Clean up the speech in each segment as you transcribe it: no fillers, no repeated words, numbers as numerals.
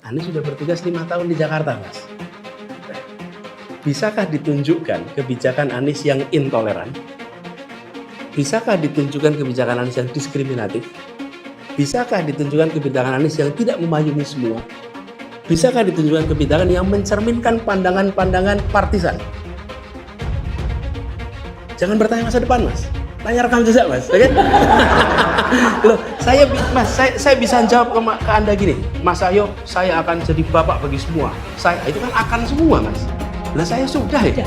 Anies sudah bertugas 5 tahun di Jakarta, Mas. Bisakah ditunjukkan kebijakan Anies yang intoleran? Bisakah ditunjukkan kebijakan Anies yang diskriminatif? Bisakah ditunjukkan kebijakan Anies yang tidak memayungi semua? Bisakah ditunjukkan kebijakan yang mencerminkan pandangan-pandangan partisan? Jangan bertanya masa depan, Mas. Tanya rekam jejak, Mas. Oke? Loh, saya bisa jawab ke Anda gini, Mas Ayo, saya akan jadi bapak bagi semua. Itu kan akan semua, Mas. Lah saya sudah ya.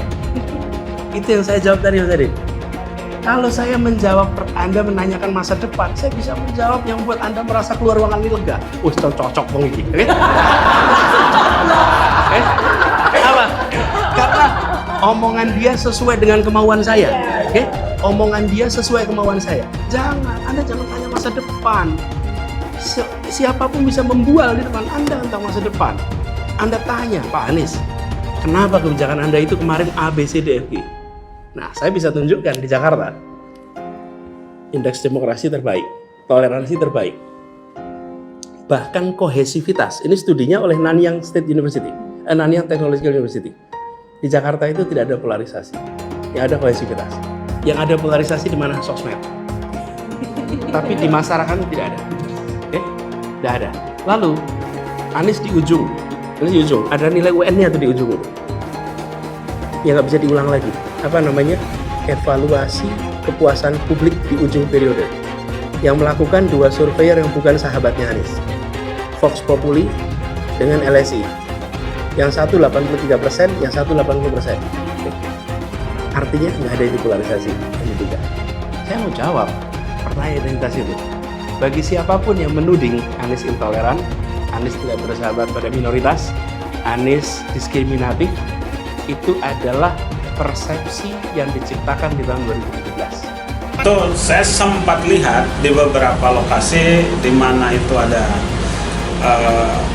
Itu yang saya jawab tadi. Kalau saya menjawab, Anda menanyakan masa depan, saya bisa menjawab yang buat Anda merasa keluar ruangan ini lega. Cocok bang ini. Oke? Apa? Karena omongan dia sesuai dengan kemauan saya. Oke? Omongan dia sesuai kemauan saya. Anda jangan tanya masa depan. Siapapun bisa membual di depan Anda tentang masa depan. Anda tanya, Pak Anies, kenapa kebijakan Anda itu kemarin A, B, C, D, F, G? Nah, saya bisa tunjukkan di Jakarta, indeks demokrasi terbaik, toleransi terbaik, bahkan kohesivitas. Ini studinya oleh Nanyang State University, Nanyang Technological University. Di Jakarta itu tidak ada polarisasi, yang ada kohesivitas. Yang ada polarisasi di mana? Sosmed. Tapi di masyarakat tidak ada. Oke? Tidak ada. Lalu, Anies di ujung, ada nilai UN-nya tuh di ujung itu. Yang nggak bisa diulang lagi. Apa namanya? Evaluasi kepuasan publik di ujung periode. Yang melakukan 2 surveyor yang bukan sahabatnya Anies. Vox Populi dengan LSI. Yang satu 83%, yang satu 80%. Artinya nggak ada itu polarisasi. Ini juga. Saya mau jawab pertanyaan identitas itu. Bagi siapapun yang menuding Anies intoleran, Anies tidak bersahabat pada minoritas, Anies diskriminatif, itu adalah persepsi yang diciptakan di tahun 2017. Itu saya sempat lihat di beberapa lokasi di mana itu ada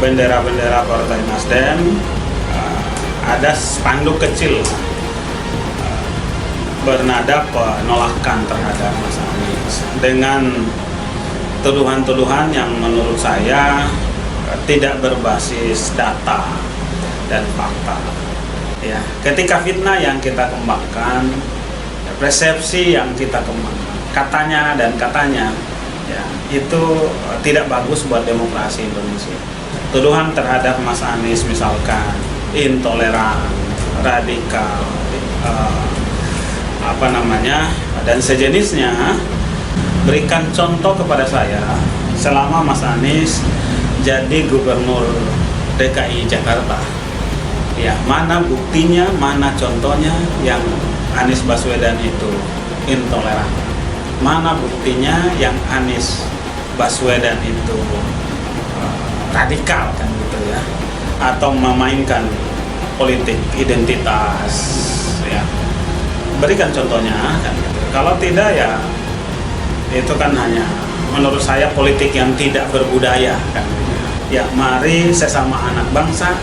bendera-bendera Partai Nasdem, ada spanduk kecil bernada penolakan terhadap Mas Anies dengan tuduhan-tuduhan yang menurut saya tidak berbasis data dan fakta. Ya, ketika fitnah yang kita kembangkan, persepsi yang kita kembangkan, katanya, ya itu tidak bagus buat demokrasi Indonesia. Tuduhan terhadap Mas Anies misalkan intoleran, radikal, dan sejenisnya, berikan contoh kepada saya selama Mas Anies jadi gubernur DKI Jakarta. Ya, mana buktinya, mana contohnya yang Anies Baswedan itu intoleran? Mana buktinya yang Anies Baswedan itu radikal kan gitu ya? Atau memainkan politik identitas ya? Berikan contohnya kan gitu. Kalau tidak ya itu kan hanya menurut saya politik yang tidak berbudaya kan gitu. Ya mari sesama anak bangsa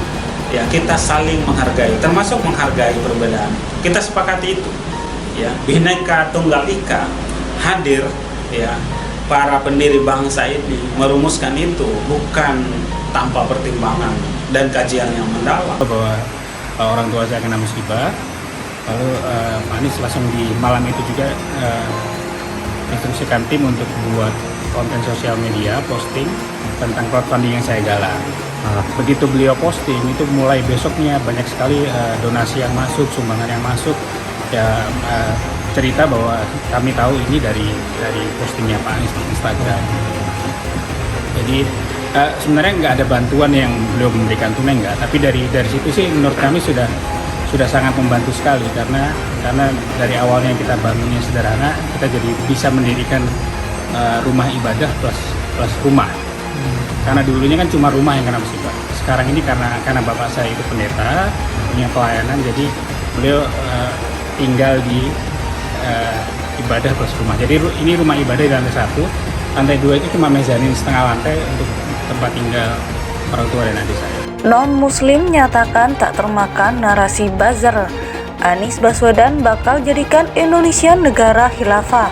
ya kita saling menghargai, termasuk menghargai perbedaan. Kita sepakati itu ya, Bhinneka Tunggal Ika hadir ya, para pendiri bangsa ini merumuskan itu bukan tanpa pertimbangan dan kajian yang mendalam. Bahwa orang tua saya kena musibah, lalu Pak Anies langsung di malam itu juga instruksikan tim untuk buat konten sosial media, posting tentang crowdfunding yang saya galang. Begitu beliau posting, itu mulai besoknya banyak sekali donasi yang masuk, sumbangan yang masuk. Ya cerita bahwa kami tahu ini dari postingnya Pak Anies di Instagram. Jadi sebenarnya nggak ada bantuan yang beliau memberikan tunai nggak, tapi dari situ sih menurut kami sudah sangat membantu sekali karena dari awalnya kita bangunnya sederhana, kita jadi bisa mendirikan rumah ibadah plus rumah. Karena dulunya kan cuma rumah yang kena musibah. Sekarang ini karena bapak saya itu pendeta, punya pelayanan, jadi beliau tinggal di ibadah plus rumah. Jadi ini rumah ibadah di lantai 1, lantai 2 itu cuma mezanin setengah lantai untuk tempat tinggal orang tua dan adik saya. Non-Muslim nyatakan tak termakan narasi buzzer. Anies Baswedan bakal jadikan Indonesia negara khilafah.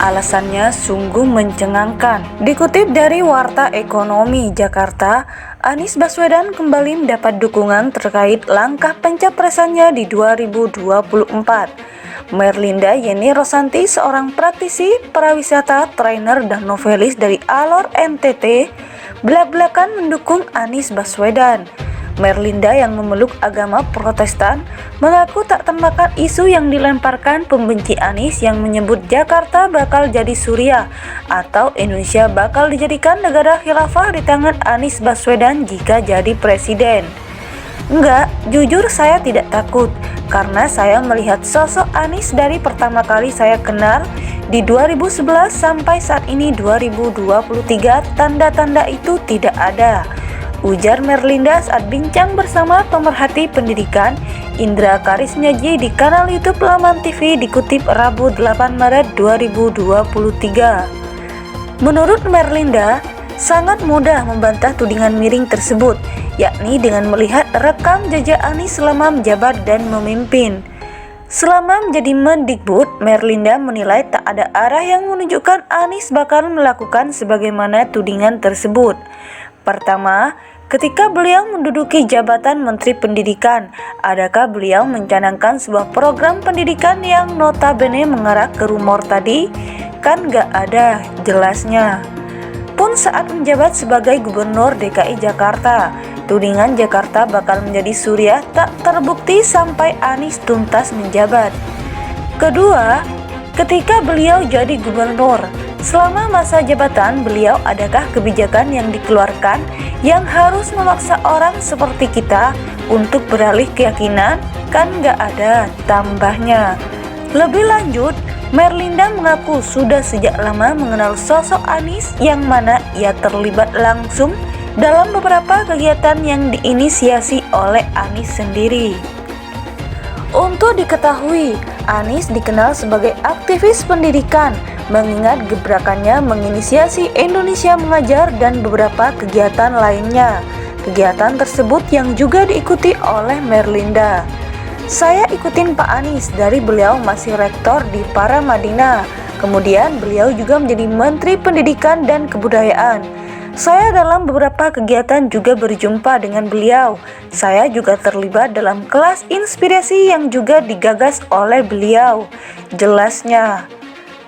Alasannya sungguh mencengangkan. Dikutip dari Warta Ekonomi Jakarta, Anies Baswedan kembali mendapat dukungan terkait langkah pencapresannya di 2024. Merlinda Yeni Rosanti, seorang praktisi pariwisata, trainer, dan novelis dari Alor NTT, belak-belakan mendukung Anies Baswedan. Merlinda yang memeluk agama Protestan mengaku tak termakan isu yang dilemparkan pembenci Anies yang menyebut Jakarta bakal jadi Suriah atau Indonesia bakal dijadikan negara khilafah di tangan Anies Baswedan jika jadi presiden. Enggak, jujur saya tidak takut karena saya melihat sosok Anies dari pertama kali saya kenal di 2011 sampai saat ini 2023, tanda-tanda itu tidak ada, ujar Merlinda saat bincang bersama pemerhati pendidikan Indra Karismiaji di kanal YouTube Laman TV, dikutip Rabu 8 Maret 2023. Menurut Merlinda, sangat mudah membantah tudingan miring tersebut, yakni dengan melihat rekam jejak Anies selama menjabat dan memimpin. Selama menjadi Mendikbud, Merlinda menilai tak ada arah yang menunjukkan Anies bakal melakukan sebagaimana tudingan tersebut. Pertama, ketika beliau menduduki jabatan Menteri Pendidikan, adakah beliau mencanangkan sebuah program pendidikan yang notabene mengarah ke rumor tadi? Kan gak ada jelasnya. Pun saat menjabat sebagai Gubernur DKI Jakarta, tudingan Jakarta bakal menjadi Suriah tak terbukti sampai Anies tuntas menjabat. Kedua, ketika beliau jadi gubernur, selama masa jabatan beliau adakah kebijakan yang dikeluarkan yang harus memaksa orang seperti kita untuk beralih keyakinan? Kan gak ada, tambahnya. Lebih lanjut, Merlinda mengaku sudah sejak lama mengenal sosok Anies yang mana ia terlibat langsung dalam beberapa kegiatan yang diinisiasi oleh Anies sendiri. Untuk diketahui, Anies dikenal sebagai aktivis pendidikan, mengingat gebrakannya menginisiasi Indonesia Mengajar dan beberapa kegiatan lainnya. Kegiatan tersebut yang juga diikuti oleh Merlinda. Saya ikutin Pak Anies dari beliau masih rektor di Paramadina. Kemudian beliau juga menjadi Menteri Pendidikan dan Kebudayaan. Saya dalam beberapa kegiatan juga berjumpa dengan beliau. Saya juga terlibat dalam kelas inspirasi yang juga digagas oleh beliau, jelasnya.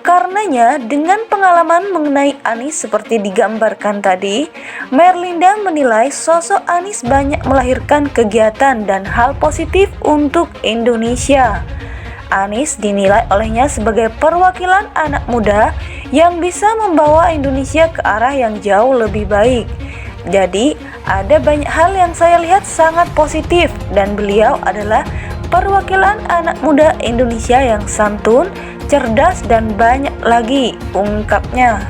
Karenanya, dengan pengalaman mengenai Anies seperti digambarkan tadi, Merlinda menilai sosok Anies banyak melahirkan kegiatan dan hal positif untuk Indonesia. Anies dinilai olehnya sebagai perwakilan anak muda yang bisa membawa Indonesia ke arah yang jauh lebih baik. Jadi, ada banyak hal yang saya lihat sangat positif dan beliau adalah perwakilan anak muda Indonesia yang santun, cerdas, dan banyak lagi, ungkapnya.